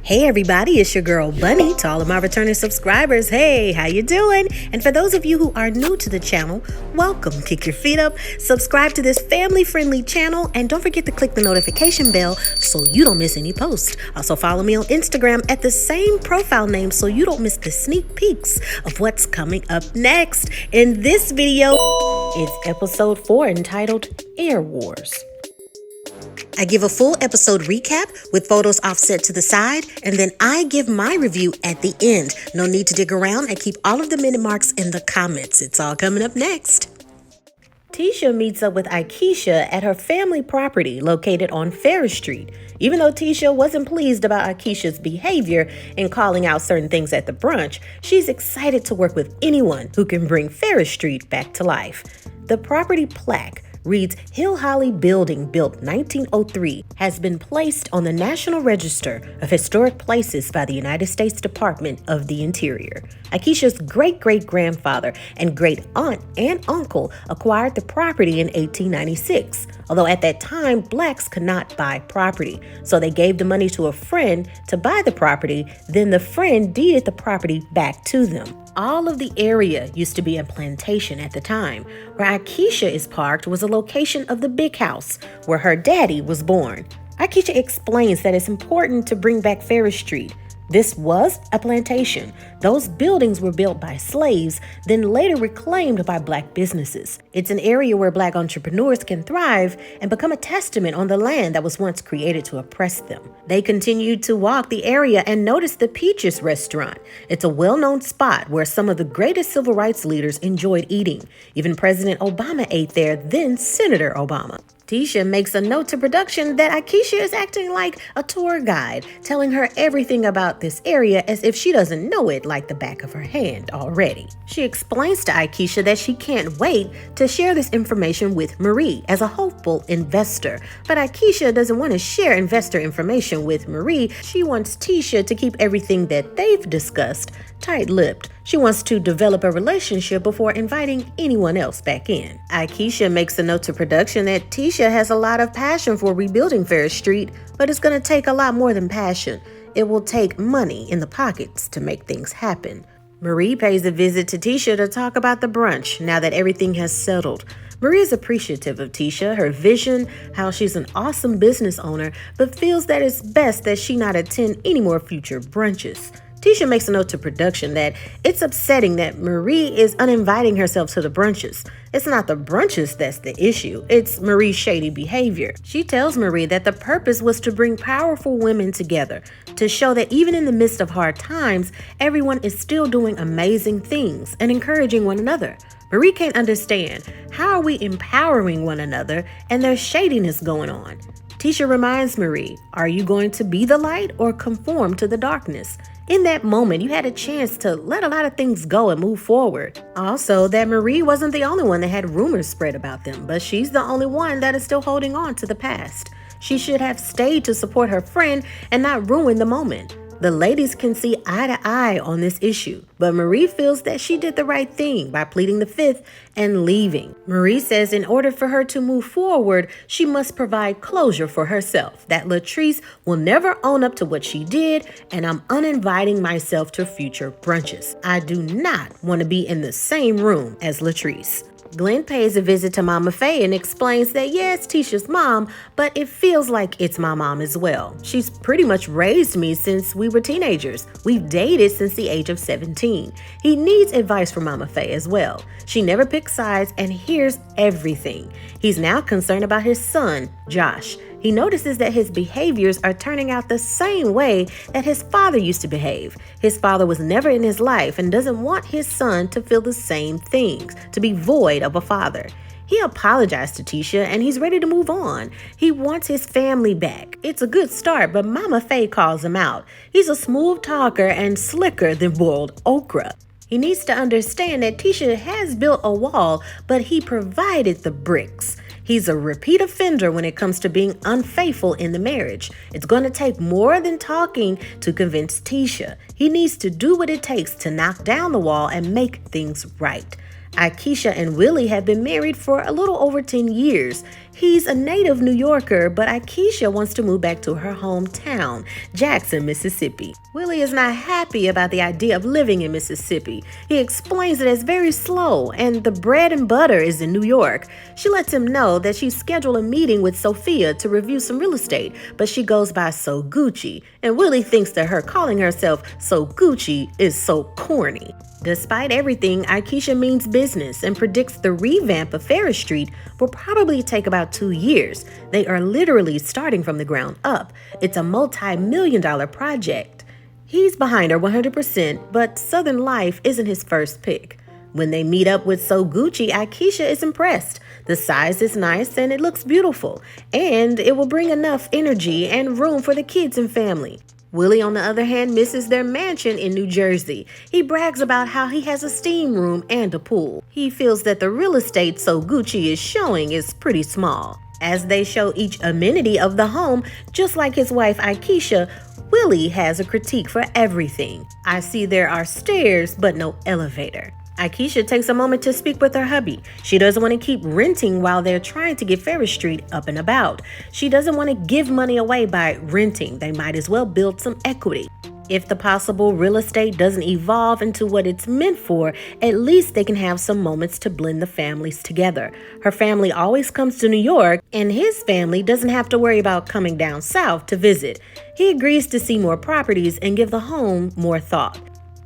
Hey everybody, it's your girl Bunny. To all of my returning subscribers, hey, how you doing? And for those of you who are new to the channel, welcome. Kick your feet up, subscribe to this family-friendly channel, and don't forget to click the notification bell so you don't miss any posts. Also follow me on Instagram at the same profile name so you don't miss the sneak peeks of what's coming up next. In this video, it's episode 4 entitled Heir Wars. I give a full episode recap with photos offset to the side, and then I give my review at the end. No need to dig around. I keep all of the minute marks in the comments. It's all coming up next. Tisha meets up with Aikisha at her family property located on Ferris Street. Even though Tisha wasn't pleased about Aikisha's behavior in calling out certain things at the brunch, she's excited to work with anyone who can bring Ferris Street back to life. The property plaque reads, Hill Holly Building, built 1903, has been placed on the National Register of Historic Places by the United States Department of the Interior. Aikisha's great-great-grandfather and great-aunt and uncle acquired the property in 1896, although at that time, blacks could not buy property. So they gave the money to a friend to buy the property, then the friend deeded the property back to them. All of the area used to be a plantation at the time. Where Akisha is parked was a location of the big house where her daddy was born. Akisha explains that it's important to bring back Ferris Street. This was a plantation. Those buildings were built by slaves, then later reclaimed by black businesses. It's an area where black entrepreneurs can thrive and become a testament on the land that was once created to oppress them. They continued to walk the area and noticed the Peaches restaurant. It's a well-known spot where some of the greatest civil rights leaders enjoyed eating. Even President Obama ate there, then Senator Obama. Tisha makes a note to production that Akisha is acting like a tour guide, telling her everything about this area as if she doesn't know it like the back of her hand already. She explains to Aikisha that she can't wait to share this information with Marie as a hopeful investor. But Aikisha doesn't want to share investor information with Marie. She wants Tisha to keep everything that they've discussed tight-lipped. She wants to develop a relationship before inviting anyone else back in. Aikisha makes a note to production that Tisha has a lot of passion for rebuilding Ferris Street, but it's going to take a lot more than passion. It will take money in the pockets to make things happen. Marie pays a visit to Tisha to talk about the brunch now that everything has settled. Marie is appreciative of Tisha, her vision, how she's an awesome business owner, but feels that it's best that she not attend any more future brunches. Tisha makes a note to production that it's upsetting that Marie is uninviting herself to the brunches. It's not the brunches that's the issue, it's Marie's shady behavior. She tells Marie that the purpose was to bring powerful women together, to show that even in the midst of hard times, everyone is still doing amazing things and encouraging one another. Marie can't understand, how are we empowering one another and there's shadiness going on? Tisha reminds Marie, are you going to be the light or conform to the darkness? In that moment, you had a chance to let a lot of things go and move forward. Also, that Marie wasn't the only one that had rumors spread about them, but she's the only one that is still holding on to the past. She should have stayed to support her friend and not ruin the moment. The ladies can see eye to eye on this issue, but Marie feels that she did the right thing by pleading the fifth and leaving. Marie says in order for her to move forward, she must provide closure for herself, that Latrice will never own up to what she did, and I'm uninviting myself to future brunches. I do not want to be in the same room as Latrice. Glen pays a visit to Mama Faye and explains that yeah, it's Tisha's mom, but it feels like it's my mom as well. She's pretty much raised me since we were teenagers. We've dated since the age of 17. He needs advice from Mama Faye as well. She never picks sides and hears everything. He's now concerned about his son, Josh. He notices that his behaviors are turning out the same way that his father used to behave. His father was never in his life and doesn't want his son to feel the same things, to be void of a father. He apologized to Tisha and he's ready to move on. He wants his family back. It's a good start, but Mama Faye calls him out. He's a smooth talker and slicker than boiled okra. He needs to understand that Tisha has built a wall, but he provided the bricks. He's a repeat offender when it comes to being unfaithful in the marriage. It's going to take more than talking to convince Tisha. He needs to do what it takes to knock down the wall and make things right. Akisha and Willie have been married for a little over 10 years. He's a native New Yorker, but Akisha wants to move back to her hometown, Jackson, Mississippi. Willie is not happy about the idea of living in Mississippi. He explains it as very slow and the bread and butter is in New York. She lets him know that she's scheduled a meeting with Sophia to review some real estate, but she goes by Sogucci, and Willie thinks that her calling herself Sogucci is so corny. Despite everything, Aikisha means business and predicts the revamp of Ferris Street will probably take about 2 years. They are literally starting from the ground up. It's a multi-million-dollar project. He's behind her 100%, but Southern life isn't his first pick. When they meet up with Sogucci, Aikisha is impressed. The size is nice and it looks beautiful, and it will bring enough energy and room for the kids and family. Willie, on the other hand, misses their mansion in New Jersey. He brags about how he has a steam room and a pool. He feels that the real estate Sogucci is showing is pretty small. As they show each amenity of the home, just like his wife Aikisha, Willie has a critique for everything. I see there are stairs, but no elevator. Aikisha takes a moment to speak with her hubby. She doesn't want to keep renting while they're trying to get Ferris Street up and about. She doesn't want to give money away by renting. They might as well build some equity. If the possible real estate doesn't evolve into what it's meant for, at least they can have some moments to blend the families together. Her family always comes to New York, and his family doesn't have to worry about coming down south to visit. He agrees to see more properties and give the home more thought.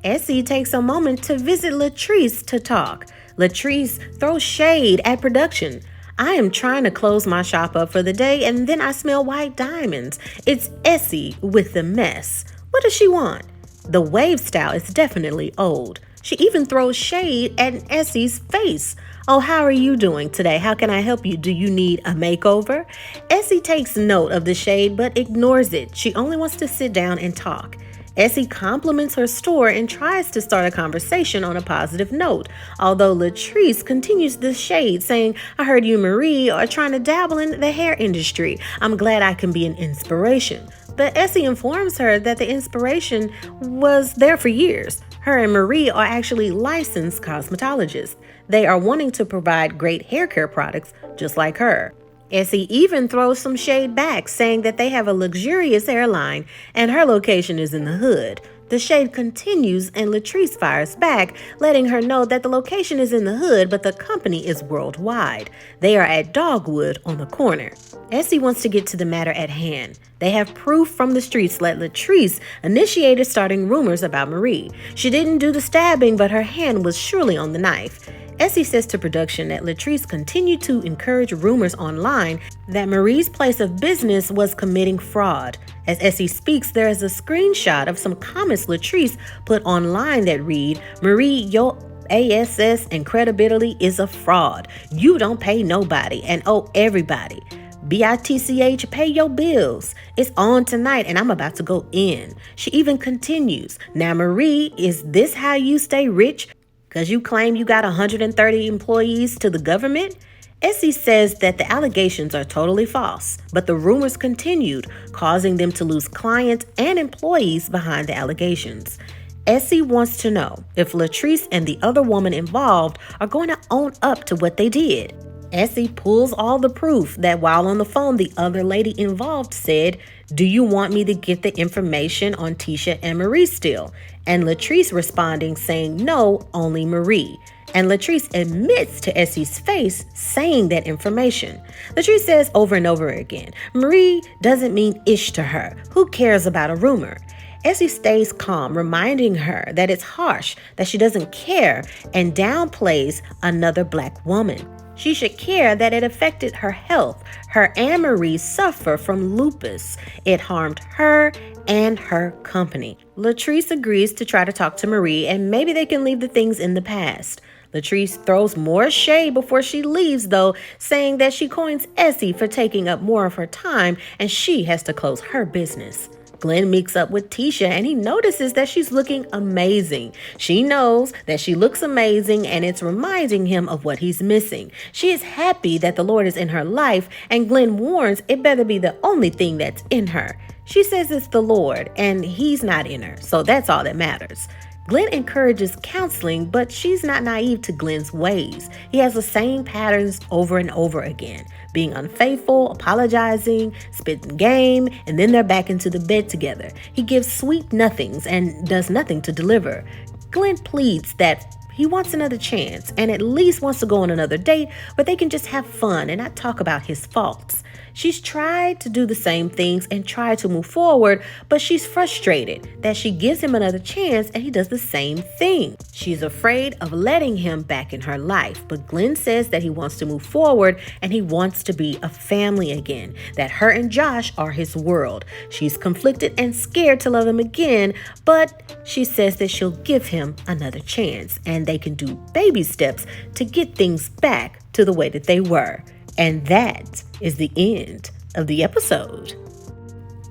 Essie takes a moment to visit Latrice to talk. Latrice throws shade at production. I am trying to close my shop up for the day and then I smell white diamonds. It's Essie with the mess. What does she want? The wave style is definitely old. She even throws shade at Essie's face. Oh, how are you doing today? How can I help you? Do you need a makeover? Essie takes note of the shade but ignores it. She only wants to sit down and talk. Essie compliments her store and tries to start a conversation on a positive note, although Latrice continues the shade, saying, I heard you and Marie are trying to dabble in the hair industry. I'm glad I can be an inspiration. But Essie informs her that the inspiration was there for years. Her and Marie are actually licensed cosmetologists. They are wanting to provide great hair care products just like her. Essie even throws some shade back, saying that they have a luxurious hairline and her location is in the hood. The shade continues and Latrice fires back, letting her know that the location is in the hood, but the company is worldwide. They are at Dogwood on the corner. Essie wants to get to the matter at hand. They have proof from the streets that Latrice initiated starting rumors about Marie. She didn't do the stabbing, but her hand was surely on the knife. Essie says to production that Latrice continued to encourage rumors online that Marie's place of business was committing fraud. As Essie speaks, there is a screenshot of some comments Latrice put online that read, Marie, your ASS and credibility is a fraud. You don't pay nobody and owe everybody. BITCH, pay your bills. It's on tonight and I'm about to go in. She even continues, now Marie, is this how you stay rich? Because you claim you got 130 employees to the government? Essie says that the allegations are totally false, but the rumors continued, causing them to lose clients and employees behind the allegations. Essie wants to know if Latrice and the other woman involved are going to own up to what they did. Essie pulls all the proof that while on the phone, the other lady involved said, do you want me to get the information on Tisha and Marie still? And Latrice responding saying, no, only Marie. And Latrice admits to Essie's face saying that information. Latrice says over and over again, Marie doesn't mean ish to her. Who cares about a rumor? Essie stays calm, reminding her that it's harsh, that she doesn't care, and downplays another black woman. She should care that it affected her health. Her and Marie suffer from lupus. It harmed her and her company. Latrice agrees to try to talk to Marie and maybe they can leave the things in the past. Latrice throws more shade before she leaves though, saying that she coins Essie for taking up more of her time and she has to close her business. Glen meets up with Tisha and he notices that she's looking amazing. She knows that she looks amazing and it's reminding him of what he's missing. She is happy that the Lord is in her life and Glen warns it better be the only thing that's in her. She says it's the Lord and he's not in her, so that's all that matters. Glen encourages counseling, but she's not naive to Glen's ways. He has the same patterns over and over again. Being unfaithful, apologizing, spitting game, and then they're back into the bed together. He gives sweet nothings and does nothing to deliver. Glen pleads that he wants another chance and at least wants to go on another date where they can just have fun and not talk about his faults. She's tried to do the same things and try to move forward, but she's frustrated that she gives him another chance and he does the same thing. She's afraid of letting him back in her life, but Glen says that he wants to move forward and he wants to be a family again, that her and Josh are his world. She's conflicted and scared to love him again, but she says that she'll give him another chance and they can do baby steps to get things back to the way that they were. And that is the end of the episode.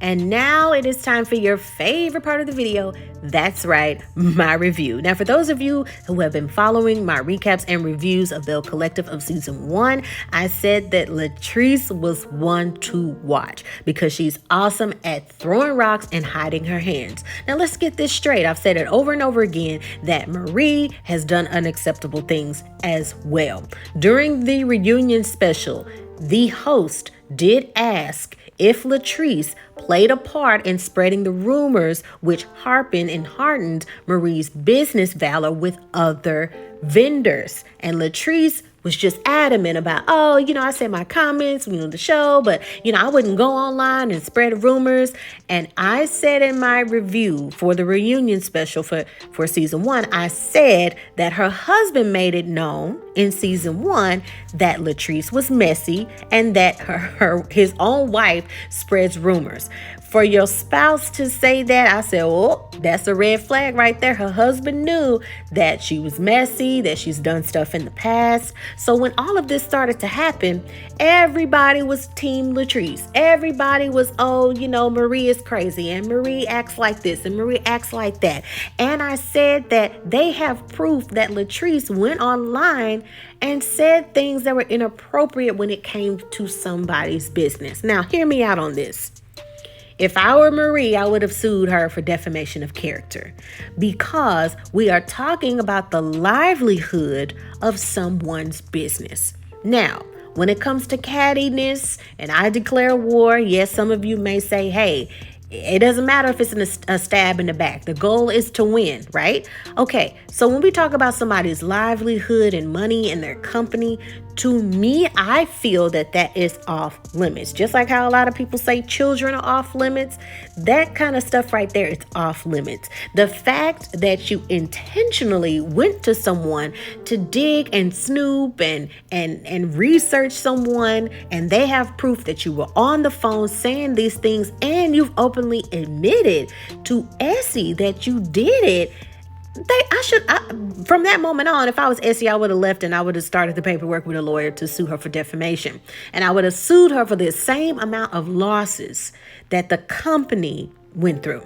And now it is time for your favorite part of the video. That's right, my review. Now, for those of you who have been following my recaps and reviews of Belle Collective of season 1, I said that Latrice was one to watch because she's awesome at throwing rocks and hiding her hands. Now, let's get this straight. I've said it over and over again that Marie has done unacceptable things as well. During the reunion special, the host did ask if Latrice played a part in spreading the rumors which hardened Marie's business valor with other vendors. And Latrice was just adamant about, I said my comments, the show, but, I wouldn't go online and spread rumors. And I said in my review for the reunion special for season 1, I said that her husband made it known in season 1 that Latrice was messy and that his own wife spreads rumors. For your spouse to say that, I said, that's a red flag right there. Her husband knew that she was messy, that she's done stuff in the past. So when all of this started to happen, everybody was team Latrice. Everybody was, Marie is crazy and Marie acts like this and Marie acts like that. And I said that they have proof that Latrice went online and said things that were inappropriate when it came to somebody's business. Now, hear me out on this. If I were Marie, I would have sued her for defamation of character because we are talking about the livelihood of someone's business. Now, when it comes to cattiness and I declare war, yes, some of you may say, hey, it doesn't matter if it's a stab in the back. The goal is to win, right? Okay, so when we talk about somebody's livelihood and money and their company, to me, I feel that is off limits. Just like how a lot of people say children are off limits, that kind of stuff right there is off limits. The fact that you intentionally went to someone to dig and snoop and research someone, and they have proof that you were on the phone saying these things, and you've openly admitted to Essie that you did it. From that moment on, if I was Essie, I would have left and I would have started the paperwork with a lawyer to sue her for defamation. And I would have sued her for the same amount of losses that the company went through.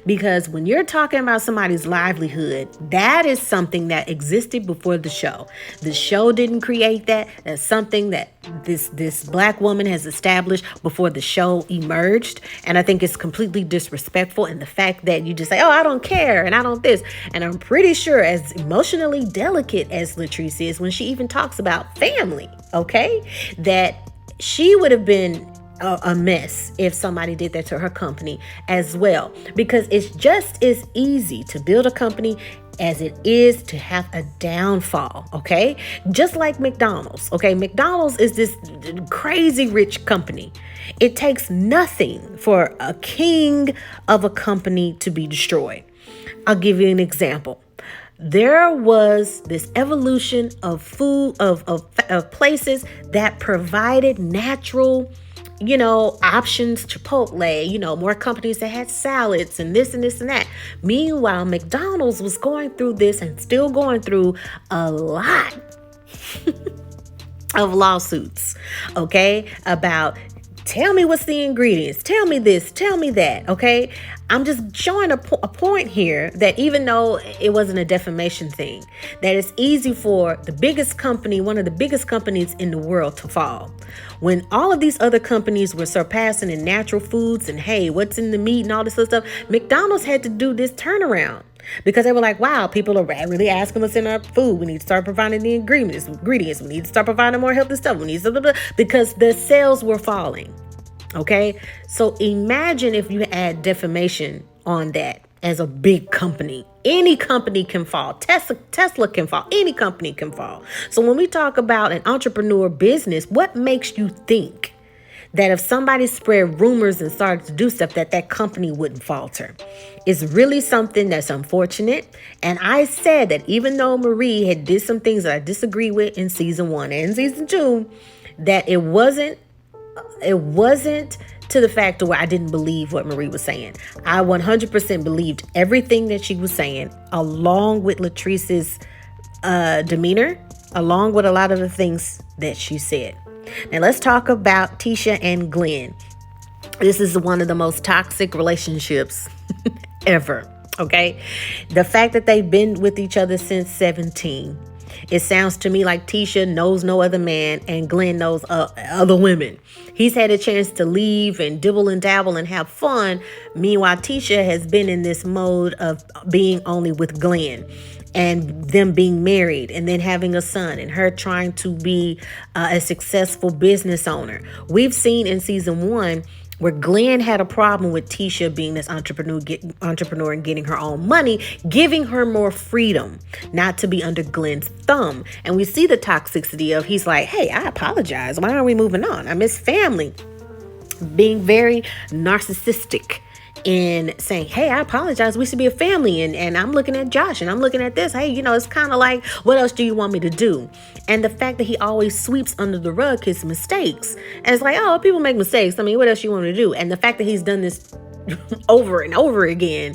Because when you're talking about somebody's livelihood, that is something that existed before the show. The show didn't create that. That's something that this black woman has established before the show emerged. And I think it's completely disrespectful. And the fact that you just say, I don't care and I don't this. And I'm pretty sure as emotionally delicate as Latrice is when she even talks about family, okay, that she would have been a mess if somebody did that to her company as well, because it's just as easy to build a company as it is to have a downfall. Okay, just like McDonald's. Okay, McDonald's is this crazy rich company. It takes nothing for a king of a company to be destroyed. I'll give you an example. There was this evolution of food of places that provided natural options, Chipotle, more companies that had salads and this and this and that. Meanwhile, McDonald's was going through this and still going through a lot of lawsuits, okay, about tell me what's the ingredients, tell me this, tell me that, okay? I'm just showing a point here that even though it wasn't a defamation thing, that it's easy for the biggest company, one of the biggest companies in the world, to fall. When all of these other companies were surpassing in natural foods and, hey, what's in the meat and all this other stuff, McDonald's had to do this turnaround. Because they were like, wow, people are really asking us in our food. We need to start providing the ingredients. We need to start providing more healthy stuff. We need to, because the sales were falling. Okay. So imagine if you add defamation on that as a big company. Any company can fall. Tesla can fall. Any company can fall. So when we talk about an entrepreneur business, what makes you think that if somebody spread rumors and started to do stuff, that company wouldn't falter? It's really something that's unfortunate. And I said that even though Marie had did some things that I disagree with in season 1 and season 2, that it wasn't to the fact where I didn't believe what Marie was saying. I 100% believed everything that she was saying, along with Latrice's demeanor, along with a lot of the things that she said. Now let's talk about Tisha and Glenn. This is one of the most toxic relationships ever. Okay. The fact that they've been with each other since 17. It sounds to me like Tisha knows no other man and Glenn knows other women. He's had a chance to leave and dibble and dabble and have fun. Meanwhile, Tisha has been in this mode of being only with Glenn, and them being married and then having a son, and her trying to be a successful business owner. We've seen in season 1 where Glenn had a problem with Tisha being this entrepreneur and getting her own money, giving her more freedom, not to be under Glenn's thumb. And we see the toxicity of, he's like, hey, I apologize. Why aren't we moving on? I miss family. Being very narcissistic in saying, hey, I apologize. We should be a family. And I'm looking at Josh and I'm looking at this. Hey, it's kind of like, what else do you want me to do? And the fact that he always sweeps under the rug his mistakes. And it's like, oh, people make mistakes. I mean, what else you want me to do? And the fact that he's done this over and over again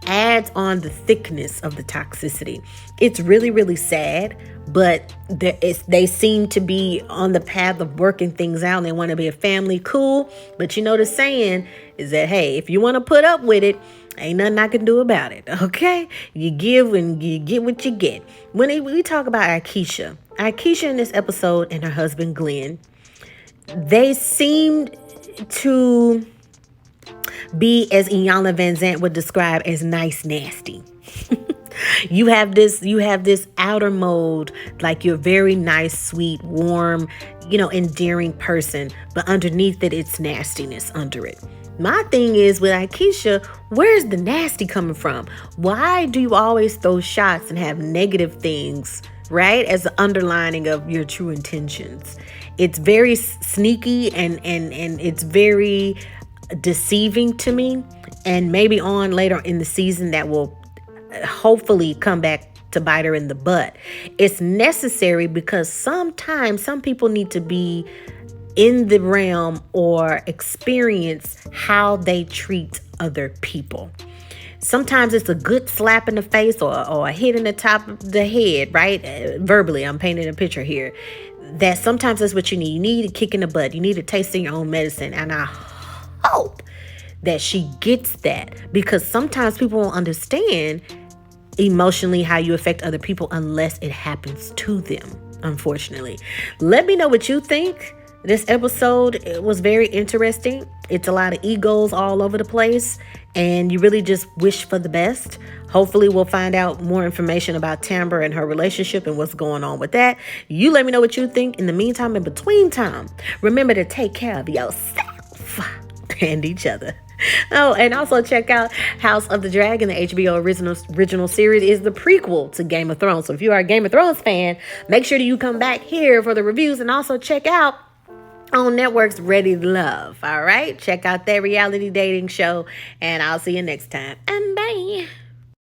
adds on the thickness of the toxicity. It's really, really sad, but they seem to be on the path of working things out, and they want to be a family. Cool. But the saying is that, hey, if you want to put up with it, ain't nothing I can do about it. Okay. You give and you get what you get. When we talk about Akisha in this episode and her husband, Glen, they seemed to be, as Iyanla Vanzant would describe, as nice nasty. You have this outer mode, like you're a very nice, sweet, warm, endearing person, but underneath it, it's nastiness under it. My thing is with Aikisha, where's the nasty coming from? Why do you always throw shots and have negative things, right, as the underlining of your true intentions? It's very sneaky and it's very deceiving to me. And maybe on later in the season that will hopefully come back to bite her in the butt. It's necessary because sometimes some people need to be in the realm or experience how they treat other people. Sometimes it's a good slap in the face or a hit in the top of the head, right? Verbally, I'm painting a picture here. That sometimes that's what you need. You need a kick in the butt. You need a taste of your own medicine. And I hope that she gets that, because sometimes people won't understand emotionally how you affect other people unless it happens to them, unfortunately. Let me know what you think. This episode, it was very interesting. It's a lot of egos all over the place, and you really just wish for the best. Hopefully we'll find out more information about Tamber and her relationship and what's going on with that. You let me know what you think. In the meantime, in between time, remember to take care of yourself and each other. Oh, and also check out House of the Dragon. The HBO original series is the prequel to Game of Thrones. So if you are a Game of Thrones fan, make sure that you come back here for the reviews, and also check out on networks Ready to Love. All right, check out that reality dating show, and I'll see you next time. And bye.